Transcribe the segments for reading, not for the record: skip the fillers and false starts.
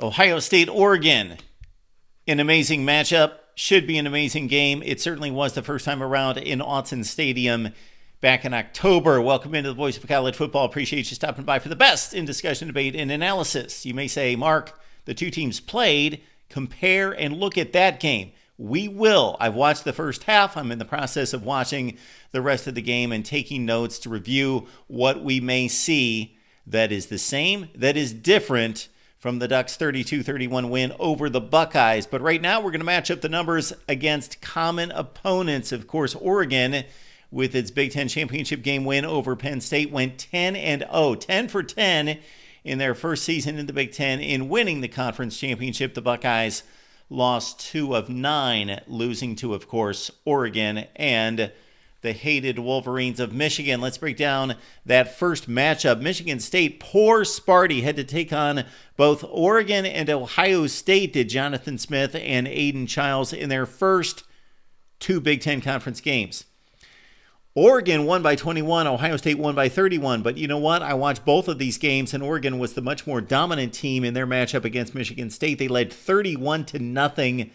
Ohio State, Oregon. An amazing matchup. Should be an amazing game. It certainly was the first time around in Autzen Stadium back in October. Welcome into the Voice of College Football. Appreciate you stopping by for the best in discussion, debate, and analysis. You may say, Mark, the two teams played. Compare and look at that game. We will. I've watched the first half. I'm in the process of watching the rest of the game and taking notes to review what we may see that is the same, that is different from the Ducks' 32-31 win over the Buckeyes. But right now, we're going to match up the numbers against common opponents. Of course, Oregon, with its Big Ten championship game win over Penn State, went 10-0, 10 for 10 in their first season in the Big Ten in winning the conference championship. The Buckeyes lost 2 of 9, losing to, of course, Oregon and the hated Wolverines of Michigan. Let's break down that first matchup. Michigan State, poor Sparty, had to take on both Oregon and Ohio State, did Jonathan Smith and Aiden Childs in their first 2 Big Ten conference games. Oregon won by 21, Ohio State won by 31. But you know what? I watched both of these games, and Oregon was the much more dominant team in their matchup against Michigan State. They led 31-0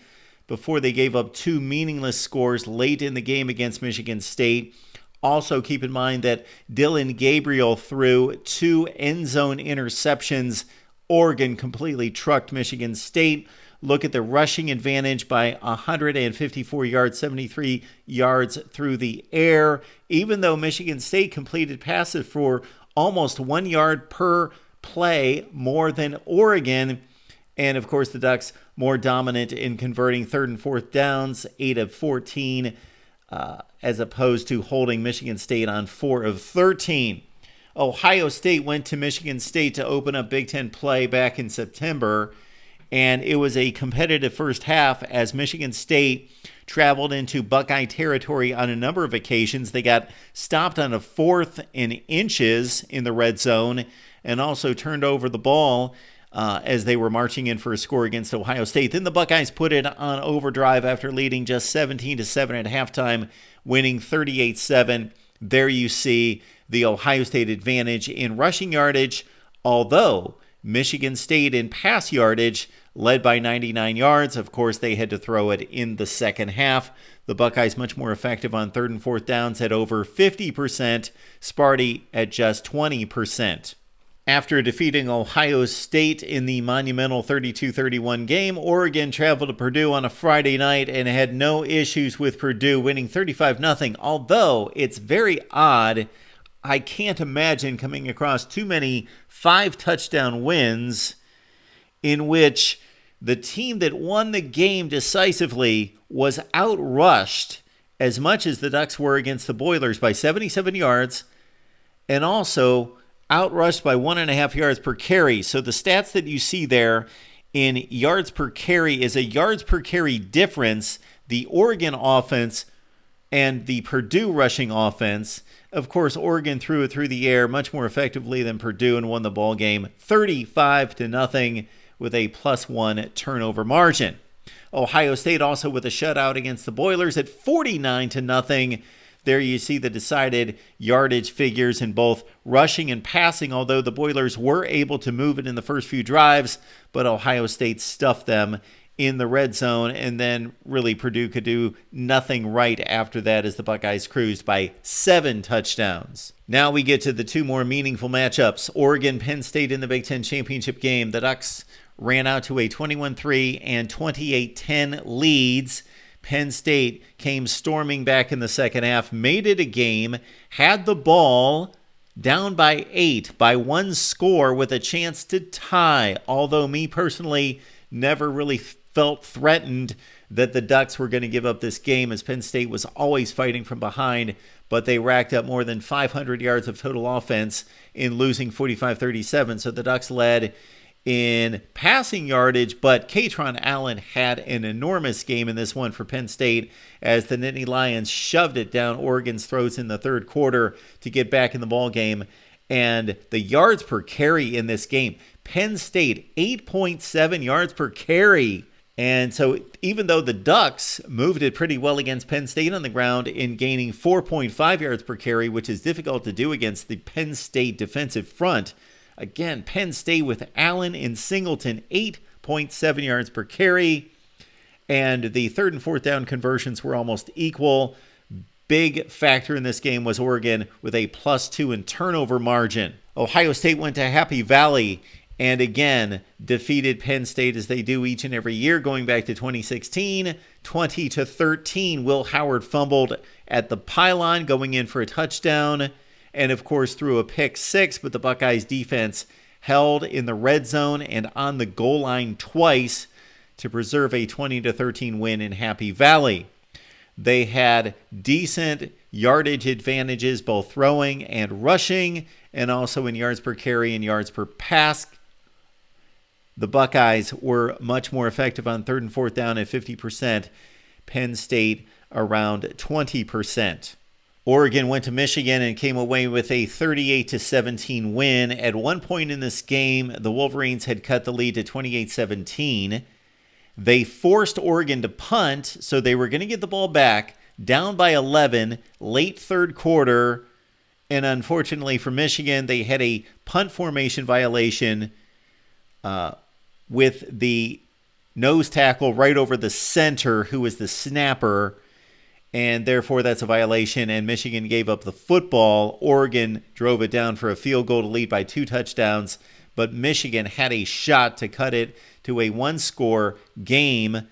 before they gave up 2 meaningless scores late in the game against Michigan State. Also, keep in mind that Dylan Gabriel threw 2 end zone interceptions. Oregon completely trucked Michigan State. Look at the rushing advantage by 154 yards, 73 yards through the air. Even though Michigan State completed passes for almost 1 yard per play more than Oregon. And, of course, the Ducks more dominant in converting 3rd and 4th downs, 8 of 14, as opposed to holding Michigan State on 4 of 13. Ohio State went to Michigan State to open up Big Ten play back in September, and it was a competitive first half as Michigan State traveled into Buckeye territory on a number of occasions. They got stopped on a 4th and inches in the red zone and also turned over the ball as they were marching in for a score against Ohio State. Then the Buckeyes put it on overdrive after leading just 17-7 at halftime, winning 38-7. There you see the Ohio State advantage in rushing yardage, although Michigan State in pass yardage led by 99 yards. Of course, they had to throw it in the second half. The Buckeyes much more effective on 3rd and 4th downs at over 50%, Sparty at just 20%. After defeating Ohio State in the monumental 32-31 game, Oregon traveled to Purdue on a Friday night and had no issues with Purdue, winning 35-0. Although it's very odd, I can't imagine coming across too many 5-touchdown wins in which the team that won the game decisively was outrushed as much as the Ducks were against the Boilers by 77 yards and also outrushed by 1.5 yards per carry. So the stats that you see there in yards per carry is a yards per carry difference. The Oregon offense and the Purdue rushing offense. Of course, Oregon threw it through the air much more effectively than Purdue and won the ball game 35-0 with a +1 turnover margin. Ohio State also with a shutout against the Boilers at 49-0. There you see the decided yardage figures in both rushing and passing, although the Boilers were able to move it in the first few drives, but Ohio State stuffed them in the red zone, and then really Purdue could do nothing right after that as the Buckeyes cruised by 7 touchdowns. Now we get to the 2 more meaningful matchups. Oregon, Penn State in the Big Ten championship game. The Ducks ran out to a 21-3 and 28-10 leads. Penn State came storming back in the second half, made it a game, had the ball down by 8 by 1 score with a chance to tie. Although me personally never really felt threatened that the Ducks were going to give up this game as Penn State was always fighting from behind, but they racked up more than 500 yards of total offense in losing 45-37. So the Ducks led in passing yardage, but Katron Allen had an enormous game in this one for Penn State as the Nittany Lions shoved it down Oregon's throats in the third quarter to get back in the ball game. And the yards per carry in this game, Penn State 8.7 yards per carry. And so even though the Ducks moved it pretty well against Penn State on the ground in gaining 4.5 yards per carry, which is difficult to do against the Penn State defensive front, again, Penn State with Allen and Singleton, 0.7 yards per carry. And the third and fourth down conversions were almost equal. Big factor in this game was Oregon with a +2 in turnover margin. Ohio State went to Happy Valley and again defeated Penn State as they do each and every year going back to 2016, 20-13. Will Howard fumbled at the pylon going in for a touchdown and of course threw a pick six, but the Buckeyes defense held in the red zone and on the goal line twice to preserve a 20-13 win in Happy Valley. They had decent yardage advantages, both throwing and rushing, and also in yards per carry and yards per pass. The Buckeyes were much more effective on third and fourth down at 50%. Penn State around 20%. Oregon went to Michigan and came away with a 38-17 win. At one point in this game, the Wolverines had cut the lead to 28-17. They forced Oregon to punt, so they were going to get the ball back, down by 11, late third quarter. And unfortunately for Michigan, they had a punt formation violation with the nose tackle right over the center, who was the snapper. And therefore, that's a violation, and Michigan gave up the football. Oregon drove it down for a field goal to lead by 2 touchdowns, but Michigan had a shot to cut it to a one-score game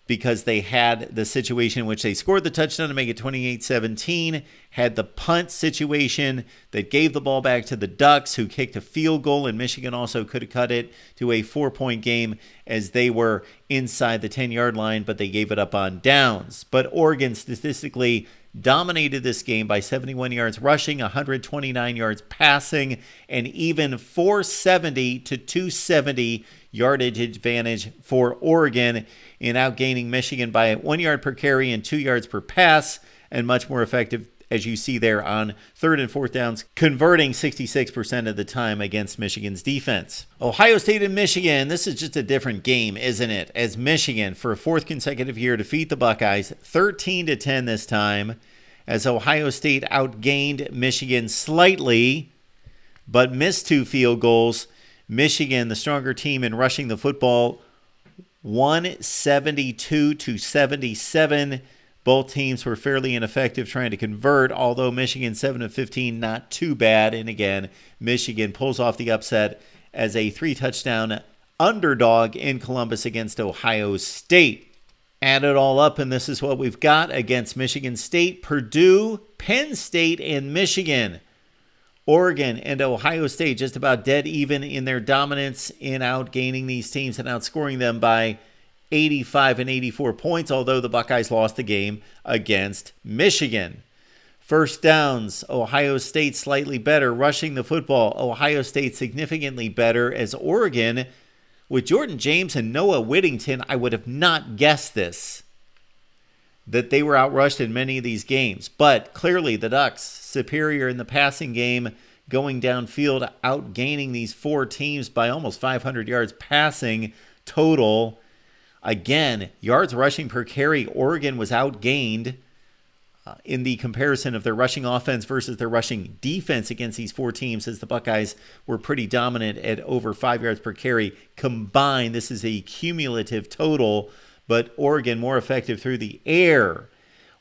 because they had the situation in which they scored the touchdown to make it 28-17, had the punt situation that gave the ball back to the Ducks, who kicked a field goal, and Michigan also could have cut it to a 4-point game as they were inside the 10-yard line, but they gave it up on downs. But Oregon statistically dominated this game by 71 yards rushing, 129 yards passing, and even 470 to 270 yardage advantage for Oregon in outgaining Michigan by 1 yard per carry and 2 yards per pass, and much more effective, as you see there, on third and fourth downs, converting 66% of the time against Michigan's defense. Ohio State and Michigan, this is just a different game, isn't it? As Michigan, for a fourth consecutive year, defeat the Buckeyes 13-10 this time, as Ohio State outgained Michigan slightly, but missed 2 field goals. Michigan, the stronger team in rushing the football, 172-77. Both teams were fairly ineffective trying to convert, although Michigan 7 of 15, not too bad. And again, Michigan pulls off the upset as a 3-touchdown underdog in Columbus against Ohio State. Add it all up, and this is what we've got against Michigan State, Purdue, Penn State, and Michigan. Oregon and Ohio State just about dead even in their dominance in outgaining these teams and outscoring them by 85 and 84 points, although the Buckeyes lost the game against Michigan. First downs, Ohio State slightly better. Rushing the football, Ohio State significantly better, as Oregon, with Jordan James and Noah Whittington, I would have not guessed this, that they were outrushed in many of these games. But clearly the Ducks, superior in the passing game, going downfield, outgaining these 4 teams by almost 500 yards passing total. Again, yards rushing per carry, Oregon was outgained in the comparison of their rushing offense versus their rushing defense against these 4 teams, as the Buckeyes were pretty dominant at over 5 yards per carry combined. This is a cumulative total, but Oregon more effective through the air.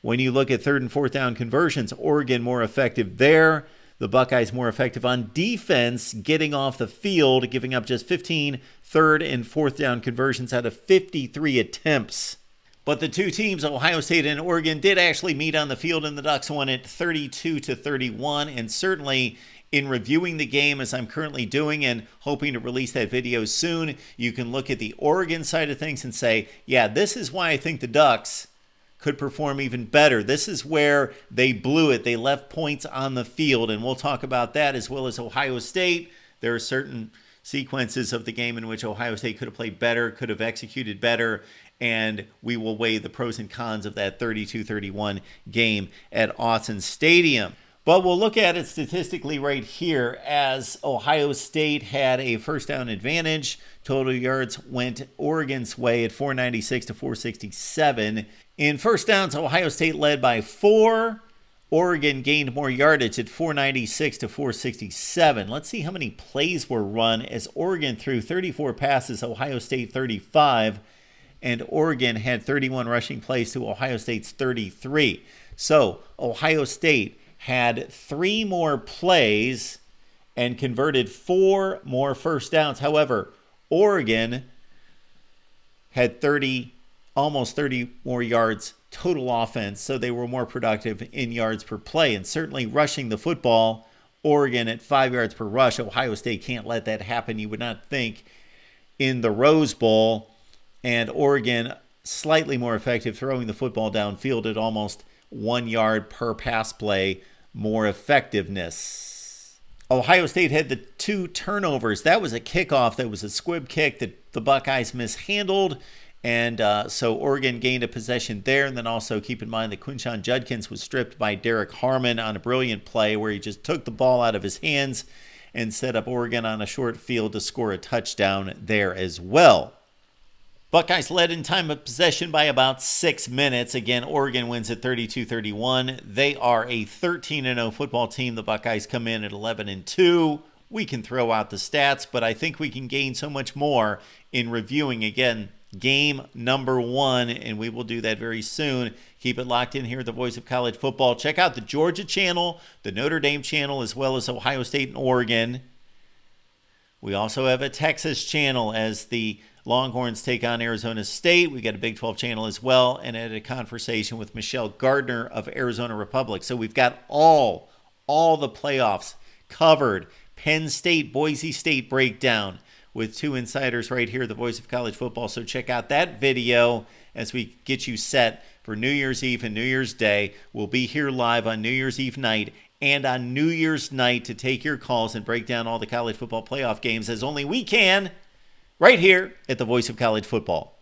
When you look at third and fourth down conversions, Oregon more effective there. The Buckeyes more effective on defense, getting off the field, giving up just 15 third and fourth down conversions out of 53 attempts. But the 2 teams, Ohio State and Oregon, did actually meet on the field, and the Ducks won it 32-31. And certainly in reviewing the game, as I'm currently doing and hoping to release that video soon, you can look at the Oregon side of things and say, yeah, this is why I think the Ducks could perform even better. This is where they blew it. They left points on the field, and we'll talk about that, as well as Ohio State. There are certain sequences of the game in which Ohio State could have played better, could have executed better, and we will weigh the pros and cons of that 32-31 game at Autzen Stadium. But we'll look at it statistically right here, as Ohio State had a first down advantage. Total yards went Oregon's way at 496 to 467. In first downs, Ohio State led by 4. Oregon gained more yardage at 496 to 467. Let's see how many plays were run as Oregon threw 34 passes, Ohio State 35, and Oregon had 31 rushing plays to Ohio State's 33. So Ohio State had 3 more plays and converted 4 more first downs. However, Oregon had almost 30 more yards total offense, so they were more productive in yards per play. And certainly rushing the football, Oregon at 5 yards per rush. Ohio State can't let that happen, you would not think, in the Rose Bowl. And Oregon slightly more effective throwing the football downfield at almost 1 yard per pass play, more effectiveness. Ohio State had the 2 turnovers. That was a kickoff that was a squib kick that the Buckeyes mishandled. And so Oregon gained a possession there. And then also keep in mind that Quinshon Judkins was stripped by Derek Harmon on a brilliant play where he just took the ball out of his hands and set up Oregon on a short field to score a touchdown there as well. Buckeyes led in time of possession by about 6 minutes. Again, Oregon wins at 32-31. They are a 13-0 football team. The Buckeyes come in at 11-2. We can throw out the stats, but I think we can gain so much more in reviewing, again, game number 1, and we will do that very soon. Keep it locked in here at the Voice of College Football. Check out the Georgia channel, the Notre Dame channel, as well as Ohio State and Oregon. We also have a Texas channel as the Longhorns take on Arizona State. We got a Big 12 channel as well, and had a conversation with Michelle Gardner of Arizona Republic. So we've got all the playoffs covered. Penn State, Boise State breakdown with 2 insiders right here, the Voice of College Football. So check out that video as we get you set for New Year's Eve and New Year's Day. We'll be here live on New Year's Eve night and on New Year's night to take your calls and break down all the college football playoff games as only we can right here at the Voice of College Football.